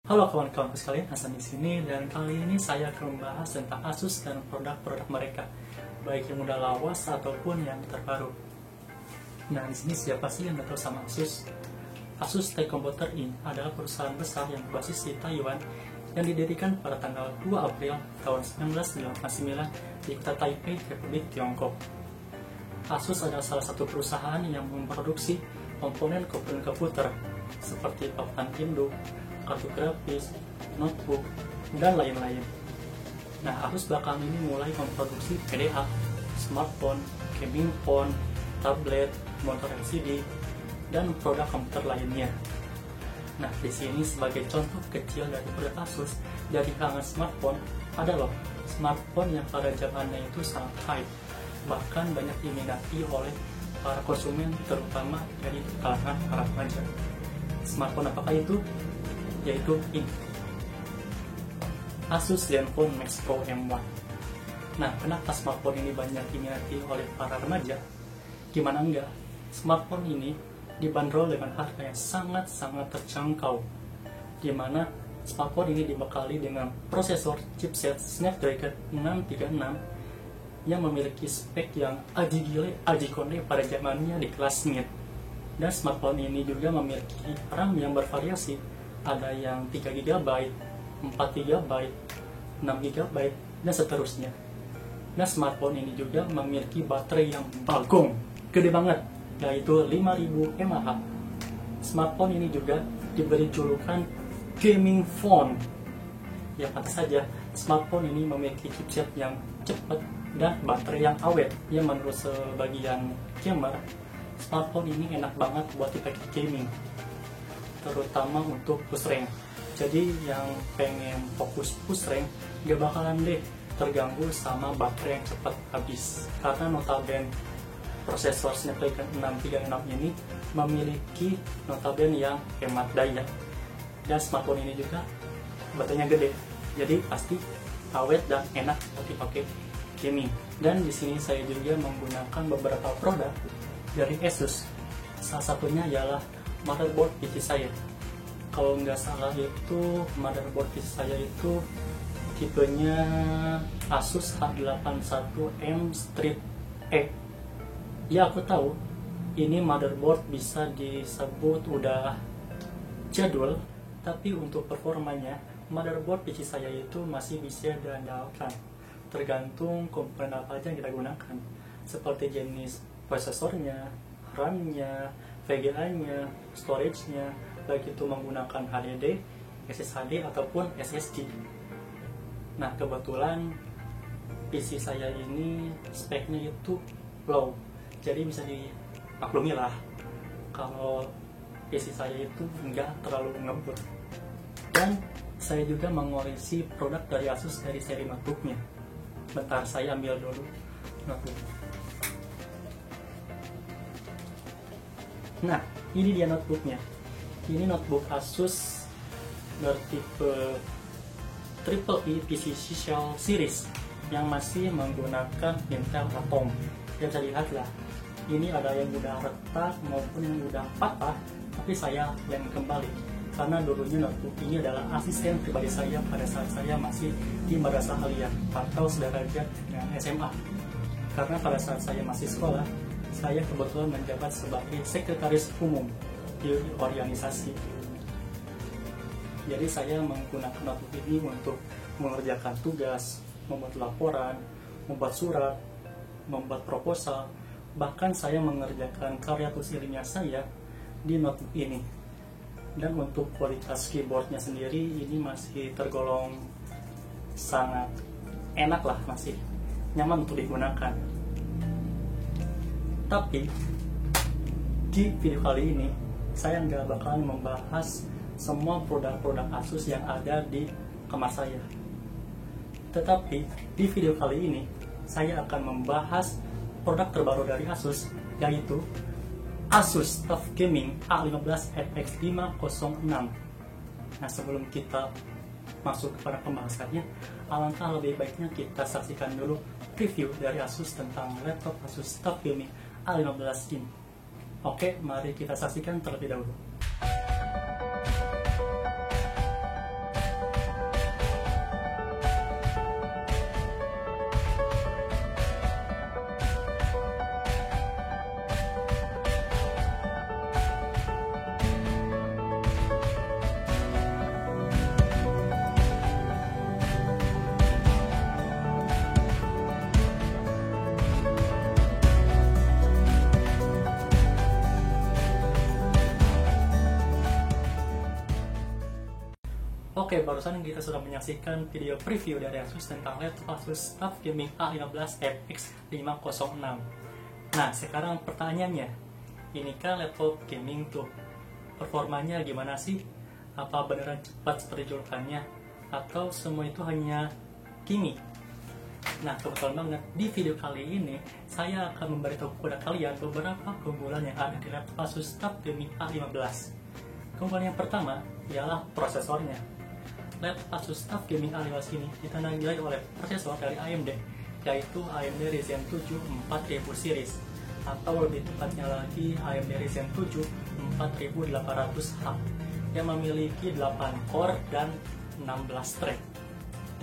Halo kawan-kawan sekalian, Hasan di sini dan kali ini saya akan membahas tentang Asus dan produk-produk mereka, baik yang udah lawas ataupun yang terbaru. Nah, di sini siapa sih yang nggak tahu sama Asus? Asus Tech Computer Inc. adalah perusahaan besar yang berbasis di Taiwan yang didirikan pada tanggal 2 April tahun 1999 di kota Taipei, Republik Tiongkok. Asus adalah salah satu perusahaan yang memproduksi komponen komputer seperti papan induk, kartu grafis, notebook, dan lain-lain. Nah, Asus belakangan ini mulai memproduksi PDA, smartphone, gaming phone, tablet, monitor LCD, dan produk komputer lainnya. Nah, di sini sebagai contoh kecil dari produk Asus dari kalangan smartphone, ada loh smartphone yang pada zamannya itu sangat hype, bahkan banyak diminati oleh para konsumen, terutama dari kalangan para remaja. Smartphone apakah itu? Yaitu ini, Asus Zenfone Max Pro M1. Nah, kenapa smartphone ini banyak diminati oleh para remaja? Gimana enggak? Smartphone ini dibanderol dengan harga yang sangat-sangat terjangkau, di mana smartphone ini dibekali dengan prosesor chipset Snapdragon 636 yang memiliki spek yang aji gile, aji konde pada zamannya di kelas mid. Dan smartphone ini juga memiliki RAM yang bervariasi, ada yang 3 GB, 4 GB, 6 GB, dan seterusnya. Nah, smartphone ini juga memiliki baterai yang bagong, gede banget, yaitu 5000 mAh. Smartphone ini juga diberi julukan gaming phone. Ya, pantas saja, smartphone ini memiliki chipset yang cepat dan baterai yang awet. Ya, menurut sebagian gamer, smartphone ini enak banget buat dipakai gaming, terutama untuk push rank. Jadi yang pengen fokus push rank gak bakalan deh terganggu sama baterai yang cepat habis, karena notabene prosesor Snapdragon 636 ini memiliki notabene yang hemat daya, dan smartphone ini juga baterainya gede, jadi pasti awet dan enak untuk dipakai gaming. Dan di sini saya juga menggunakan beberapa produk dari Asus. Salah satunya ialah motherboard PC saya. Kalau nggak salah itu motherboard PC saya itu tipenya Asus H81M Strip E. Ya, aku tahu ini motherboard bisa disebut udah jadul, tapi untuk performanya motherboard PC saya itu masih bisa diandalkan, tergantung komponen apa aja yang kita gunakan, seperti jenis prosesornya, RAM-nya, VGA-nya, storage-nya, baik itu menggunakan HDD, SSD ataupun SSD. Nah, kebetulan PC saya ini speknya itu low, jadi bisa dimaklumi lah kalau PC saya itu nggak terlalu ngebut. Dan saya juga mengoleksi produk dari Asus dari seri notebooknya. Bentar, saya ambil dulu notebook. Nah, ini dia notebooknya. Ini notebook Asus bertipe Triple E Precision Series yang masih menggunakan Intel Atom. Ya, bisa lihat lah, ini ada yang udah retak maupun yang udah patah, tapi saya yang kembali karena dulunya notebook ini adalah asisten pribadi saya pada saat saya masih di madrasah aliyah atau sederajat dengan SMA. Karena pada saat saya masih sekolah, saya kebetulan menjabat sebagai sekretaris umum di organisasi. Jadi saya menggunakan notebook ini untuk mengerjakan tugas, membuat laporan, membuat surat, membuat proposal, bahkan saya mengerjakan karya tulis ilmiah saya di notebook ini. Dan untuk kualitas keyboardnya sendiri ini masih tergolong sangat enak lah, masih nyaman untuk digunakan. Tapi di video kali ini saya nggak bakalan membahas semua produk-produk Asus yang ada di kamar saya. Tetapi di video kali ini saya akan membahas produk terbaru dari Asus, yaitu Asus TUF Gaming A15 FX 506. Nah, sebelum kita masuk kepada pembahasannya, alangkah lebih baiknya kita saksikan dulu review dari Asus tentang laptop Asus TUF Gaming A15 ini. Oke, mari kita saksikan terlebih dahulu. Oke, barusan kita sudah menyaksikan video preview dari Asus tentang laptop Asus TUF Gaming A15 FX 506. Nah, sekarang pertanyaannya, ini kan laptop gaming tuh, performanya gimana sih? Apa beneran cepat seperti julukannya? Atau semua itu hanya gimmick? Nah, kebetulan banget di video kali ini saya akan memberitahu kepada kalian beberapa keunggulan yang ada di laptop Asus TUF Gaming A15. Keunggulan yang pertama ialah prosesornya. Laptop Asus TUF Gaming A15 ini ditandai oleh prosesor dari AMD, yaitu AMD Ryzen 7 4000 series, atau lebih tepatnya lagi AMD Ryzen 7 4800H yang memiliki 8 core dan 16 thread,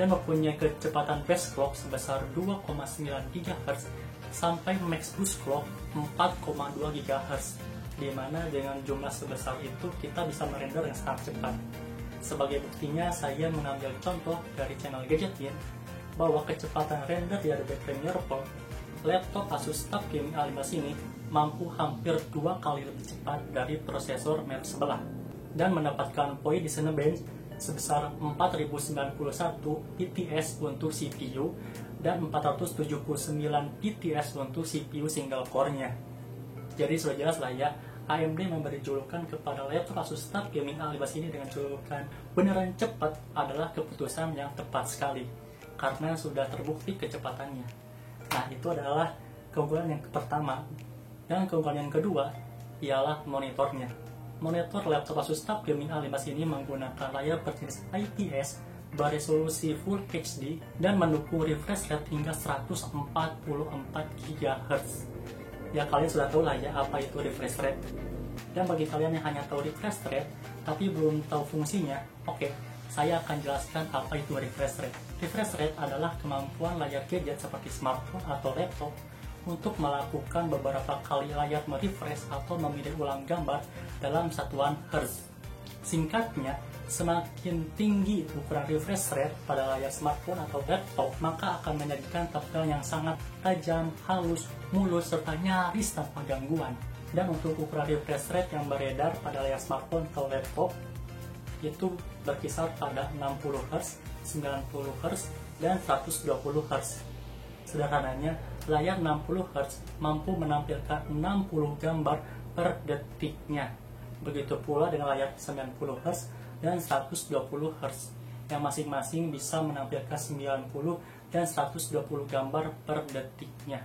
dan mempunyai kecepatan base clock sebesar 2,9 GHz sampai max boost clock 4,2 GHz, di mana dengan jumlah sebesar itu kita bisa merender yang sangat cepat. Sebagai buktinya, saya mengambil contoh dari channel Gadgetin bahwa kecepatan render di Adobe Premiere Pro laptop Asus TUF Gaming A15 ini mampu hampir 2 kali lebih cepat dari prosesor merek sebelah, dan mendapatkan poin di Cinebench sebesar 4091 PTS untuk CPU dan 479 PTS untuk CPU single core-nya. Jadi sudah jelas lah ya, AMD memberi julukan kepada laptop Asus TUF Gaming A15 ini dengan julukan beneran cepat adalah keputusan yang tepat sekali, karena sudah terbukti kecepatannya. Nah, itu adalah keunggulan yang pertama. Dan keunggulan yang kedua ialah monitornya. Monitor laptop Asus TUF Gaming A15 ini menggunakan layar berjenis IPS beresolusi Full HD dan mendukung refresh rate hingga 144 GHz. Ya, kalian sudah tahu lah ya apa itu refresh rate. Dan bagi kalian yang hanya tahu refresh rate tapi belum tahu fungsinya, oke, saya akan jelaskan apa itu refresh rate. Refresh rate adalah kemampuan layar gadget seperti smartphone atau laptop untuk melakukan beberapa kali layar merefresh atau memilih ulang gambar dalam satuan Hz. Singkatnya, semakin tinggi ukuran refresh rate pada layar smartphone atau laptop, maka akan menyajikan tampilan yang sangat tajam, halus, mulus, serta nyaris tanpa gangguan. Dan untuk ukuran refresh rate yang beredar pada layar smartphone atau laptop itu berkisar pada 60 Hz, 90 Hz, dan 120 Hz. Sederhananya, layar 60 Hz mampu menampilkan 60 gambar per detiknya. Begitu pula dengan layar 90 Hz dan 120 Hz yang masing-masing bisa menampilkan 90 dan 120 gambar per detiknya.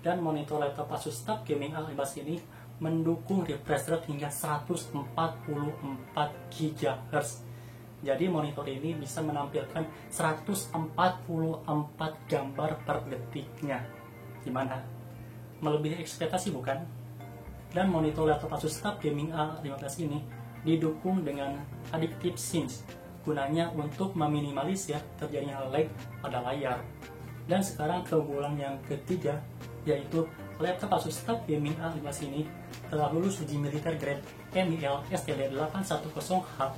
Dan monitor laptop Asus TUF Gaming A15 ini mendukung refresh rate hingga 144 GHz. Jadi monitor ini bisa menampilkan 144 gambar per detiknya. Gimana? Melebihi ekspektasi bukan? Dan monitor laptop Asus TUF Gaming A15 ini didukung dengan Adaptive Sync, gunanya untuk meminimalisir terjadinya lag pada layar. Dan sekarang keunggulan yang ketiga, yaitu laptop Asus TUF Gaming A15 ini telah lulus uji militer grade MIL STD810H,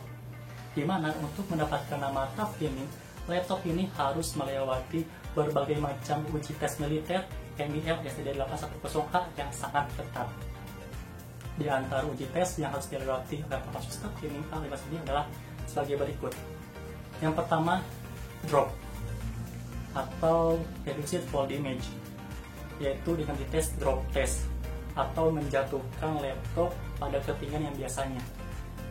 di mana untuk mendapatkan nama TUF Gaming, laptop ini harus melewati berbagai macam uji tes militer MIL STD810H yang sangat ketat. Di antara uji tes yang harus dilewati laptop Asus TUF Gaming A15 ini adalah sebagai berikut. Yang pertama, drop atau reduced fold image, yaitu dengan dites drop test atau menjatuhkan laptop pada ketinggian yang biasanya.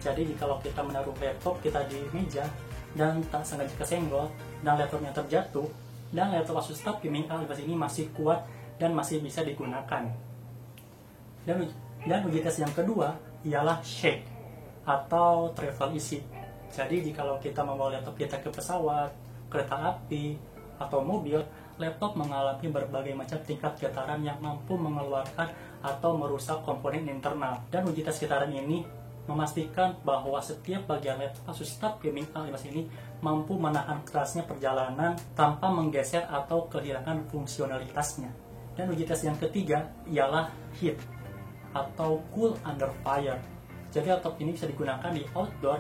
Jadi jika kita menaruh laptop kita di meja dan tak sengaja kesenggol dan laptopnya terjatuh, dan laptop Asus TUF Gaming A15 ini masih kuat dan masih bisa digunakan. Dan uji tes yang kedua ialah shake atau travel easy. Jadi jika kita membawa laptop kita ke pesawat, kereta api, atau mobil, laptop mengalami berbagai macam tingkat getaran yang mampu mengeluarkan atau merusak komponen internal. Dan uji tes getaran ini memastikan bahwa setiap bagian laptop Asus TUF Gaming A15 ini mampu menahan kerasnya perjalanan tanpa menggeser atau kehilangan fungsionalitasnya. Dan uji tes yang ketiga ialah heat atau cool under fire. Jadi laptop ini bisa digunakan di outdoor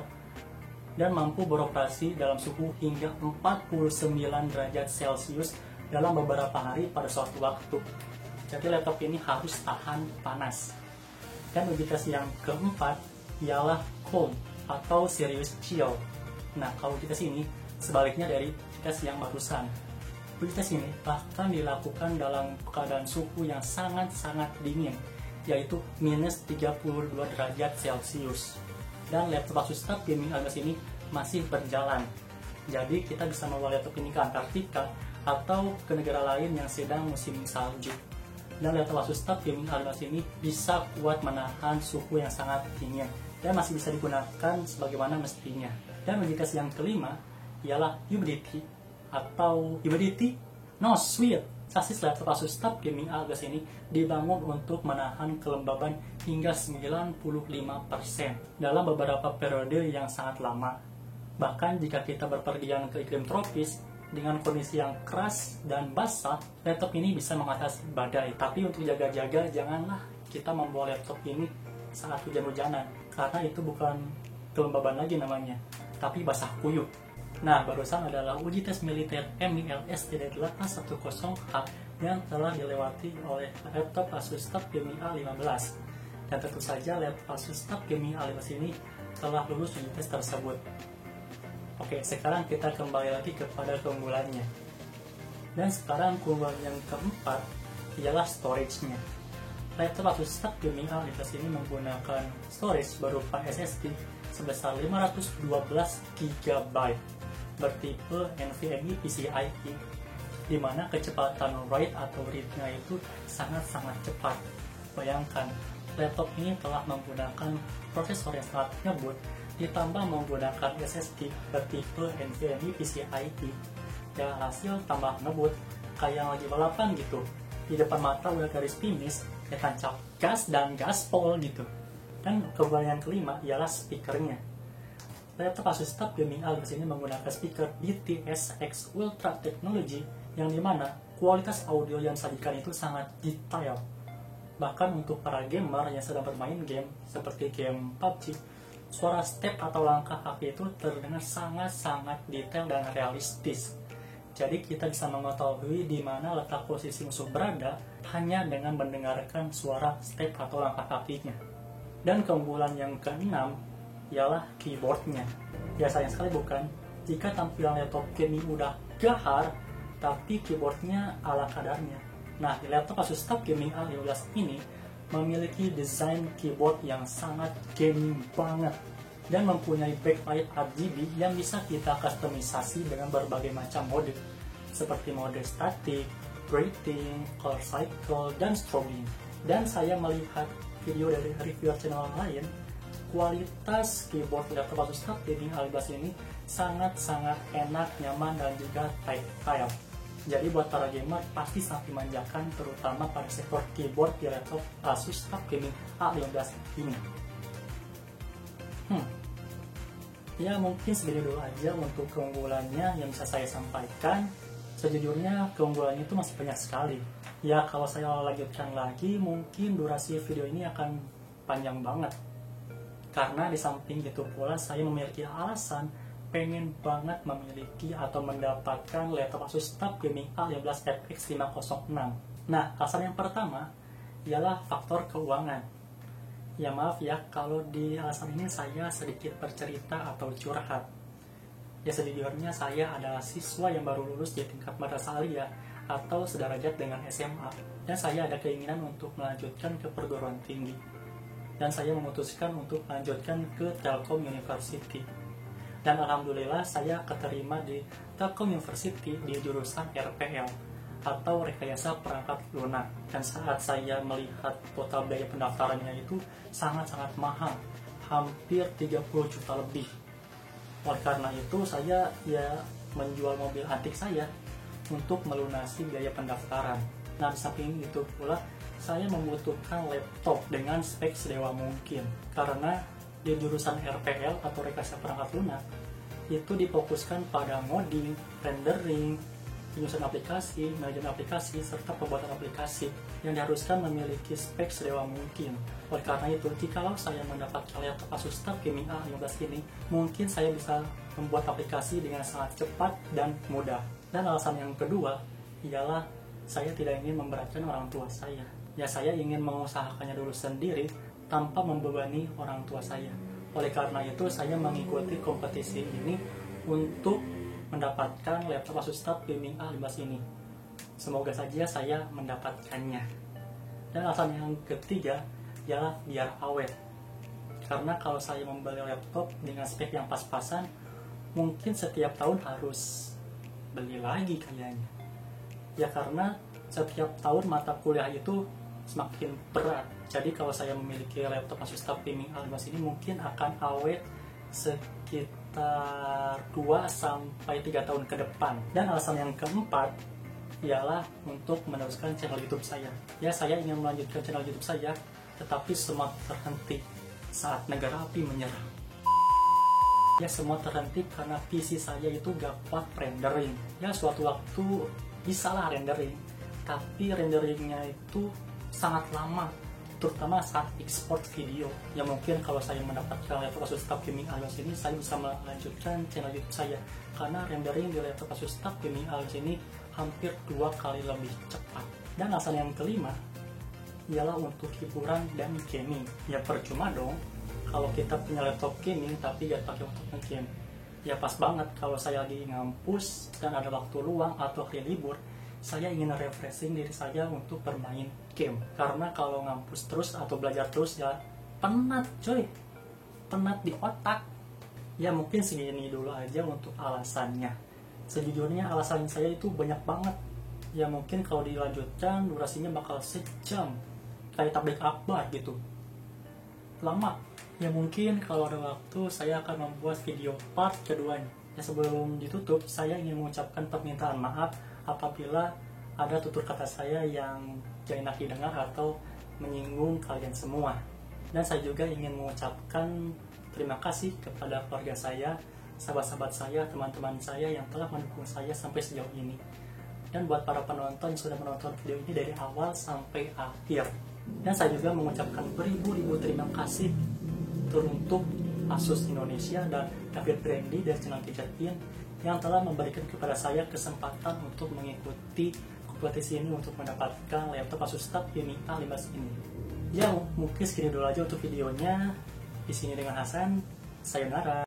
dan mampu beroperasi dalam suhu hingga 49 derajat Celcius dalam beberapa hari pada suatu waktu. Jadi laptop ini harus tahan panas. Dan uji tes yang keempat ialah cold atau serious chill. Nah, kalau uji tes ini sebaliknya dari tes yang barusan. Uji tes ini bahkan dilakukan dalam keadaan suhu yang sangat-sangat dingin, yaitu minus 32 derajat Celcius. Dan laptop Asus TUF Gaming Alias ini masih berjalan. Jadi kita bisa membawa laptop ini ke Antartika atau ke negara lain yang sedang musim salju. Dan laptop Asus TUF Gaming Alias ini bisa kuat menahan suhu yang sangat dingin dan masih bisa digunakan sebagaimana mestinya. Dan uji tes yang kelima ialah humidity atau humidity no sweat. Sasis laptop Asus TUF Gaming Alias ini dibangun untuk menahan kelembaban hingga 95% dalam beberapa periode yang sangat lama. Bahkan jika kita berpergian ke iklim tropis dengan kondisi yang keras dan basah, laptop ini bisa mengatasi badai. Tapi untuk jaga-jaga, janganlah kita membawa laptop ini saat hujan-hujanan, karena itu bukan kelembaban lagi namanya, tapi basah kuyup. Nah, barusan adalah uji tes militer MILS TD810H yang telah dilewati oleh laptop Asus TUF Gaming A15. Dan tentu saja laptop Asus TUF Gaming A15 ini telah lulus uji tes tersebut. Oke, sekarang kita kembali lagi kepada keunggulannya. Dan sekarang keunggulan yang keempat ialah storage-nya. Laptop Asus TUF Gaming A15 ini menggunakan storage berupa SSD sebesar 512 GB bertipe NVMe PCIe, di mana kecepatan write atau read-nya itu sangat-sangat cepat. Bayangkan, laptop ini telah menggunakan prosesor yang sangat ngebut, ditambah menggunakan SSD bertipe NVMe PCIe, dan hasil tambah ngebut kayak lagi balapan gitu. Di depan mata udah garis finish, ya tancap gas dan gaspol gitu. Dan keunggulan yang kelima ialah speakernya. Laptop Asus TUF Gaming A15 ini menggunakan speaker DTS-X Ultra Technology yang dimana kualitas audio yang disajikan itu sangat detail. Bahkan untuk para gamer yang sedang bermain game seperti game PUBG, suara step atau langkah kaki itu terdengar sangat-sangat detail dan realistis. Jadi kita bisa mengetahui di mana letak posisi musuh berada hanya dengan mendengarkan suara step atau langkah kakinya. Dan keunggulan yang keenam ialah keyboardnya. Ya sayang sekali bukan, jika tampilan laptop gaming udah gahar, tapi keyboardnya ala kadarnya. Nah, di laptop Asus TUF Gaming A15 ini memiliki desain keyboard yang sangat gaming banget dan mempunyai backlight RGB yang bisa kita customisasi dengan berbagai macam mode seperti mode static, grating, color cycle, dan strobing. Dan saya melihat video dari reviewer channel lain, kualitas keyboard laptop Asus TUF Gaming A15 ini sangat-sangat enak, nyaman, dan juga tactile. Jadi buat para gamer pasti sangat dimanjakan, terutama pada sektor keyboard di laptop Asus TUF Gaming A15 ini. Ya mungkin segitu dulu aja untuk keunggulannya yang bisa saya sampaikan. Sejujurnya keunggulannya itu masih banyak sekali. Ya kalau saya lanjutkan lagi mungkin durasi video ini akan panjang banget. Karena di samping itu pula saya memiliki alasan pengen banget memiliki atau mendapatkan laptop Asus TUF Gaming A15 FX 506. Nah, alasan yang pertama ialah faktor keuangan. Ya maaf ya, kalau di alasan ini saya sedikit bercerita atau curhat. Ya sejujurnya saya adalah siswa yang baru lulus di tingkat madrasah aliyah atau sederajat dengan SMA. Dan saya ada keinginan untuk melanjutkan ke perguruan tinggi. Dan saya memutuskan untuk melanjutkan ke Telkom University. Dan alhamdulillah saya keterima di Telkom University di jurusan RPL atau Rekayasa Perangkat Lunak. Dan saat saya melihat total biaya pendaftarannya itu sangat-sangat mahal, hampir 30 juta lebih. Oleh karena itu saya menjual mobil antik saya untuk melunasi biaya pendaftaran. Nah, di samping itu pula saya membutuhkan laptop dengan spek sedewa mungkin, karena di jurusan RPL atau Rekayasa Perangkat Lunak itu difokuskan pada modding, rendering, penyusunan aplikasi, manajemen aplikasi, serta pembuatan aplikasi yang diharuskan memiliki spek sedewa mungkin. Oleh karena itu, jikalau saya mendapatkan laptop Asus TUF Gaming A15 ini, mungkin saya bisa membuat aplikasi dengan sangat cepat dan mudah. Dan alasan yang kedua ialah saya tidak ingin memberatkan orang tua saya. Ya saya ingin mengusahakannya dulu sendiri tanpa membebani orang tua saya. Oleh karena itu, saya mengikuti kompetisi ini untuk mendapatkan laptop Asus TUF Gaming A15 ini. Semoga saja saya mendapatkannya. Dan alasan yang ketiga ialah biar awet. Karena kalau saya membeli laptop dengan spek yang pas-pasan, mungkin setiap tahun harus beli lagi kayaknya. Ya karena setiap tahun mata kuliah itu semakin berat. Jadi kalau saya memiliki laptop Asus TUF Gaming A15 ini mungkin akan awet sekitar 2-3 tahun ke depan. Dan alasan yang keempat ialah untuk meneruskan channel YouTube saya. Ya, saya ingin melanjutkan channel YouTube saya, tetapi semua terhenti saat negara api menyerang. Ya, semua terhenti karena PC saya itu gak kuat rendering. Ya, suatu waktu bisalah rendering, tapi renderingnya itu sangat lama, terutama saat export video. Ya mungkin kalau saya mendapatkan laptop Asus TUF Gaming A15 ini, saya bisa melanjutkan channel YouTube saya, karena rendering di laptop Asus TUF Gaming A15 ini hampir 2 kali lebih cepat. Dan alasan yang kelima ialah untuk hiburan dan gaming. Ya percuma dong kalau kita punya laptop gaming tapi gak pakai untuk nge-game. Ya pas banget kalau saya lagi ngampus dan ada waktu luang atau hari libur, saya ingin refreshing diri saya untuk bermain game. Karena kalau ngampus terus atau belajar terus ya penat coy, penat di otak. Ya mungkin segini dulu aja untuk alasannya. Sejujurnya alasan saya itu banyak banget. Ya mungkin kalau dilanjutkan durasinya bakal sejam, kayak tablik akbar gitu, lama. Ya mungkin kalau ada waktu saya akan membuat video part keduanya. Ya sebelum ditutup, saya ingin mengucapkan permintaan maaf apabila ada tutur kata saya yang gak enak didengar atau menyinggung kalian semua. Dan saya juga ingin mengucapkan terima kasih kepada keluarga saya, sahabat-sahabat saya, teman-teman saya yang telah mendukung saya sampai sejauh ini. Dan buat para penonton yang sudah menonton video ini dari awal sampai akhir. Dan saya juga mengucapkan beribu-ribu terima kasih teruntuk Asus Indonesia dan David Brandy dari channel Gadgetin yang telah memberikan kepada saya kesempatan untuk mengikuti kompetisi ini untuk mendapatkan laptop Asus TUF Gaming A15 ini. Ya mungkin segini dulu aja untuk videonya. Di sini dengan Hasan, sayonara.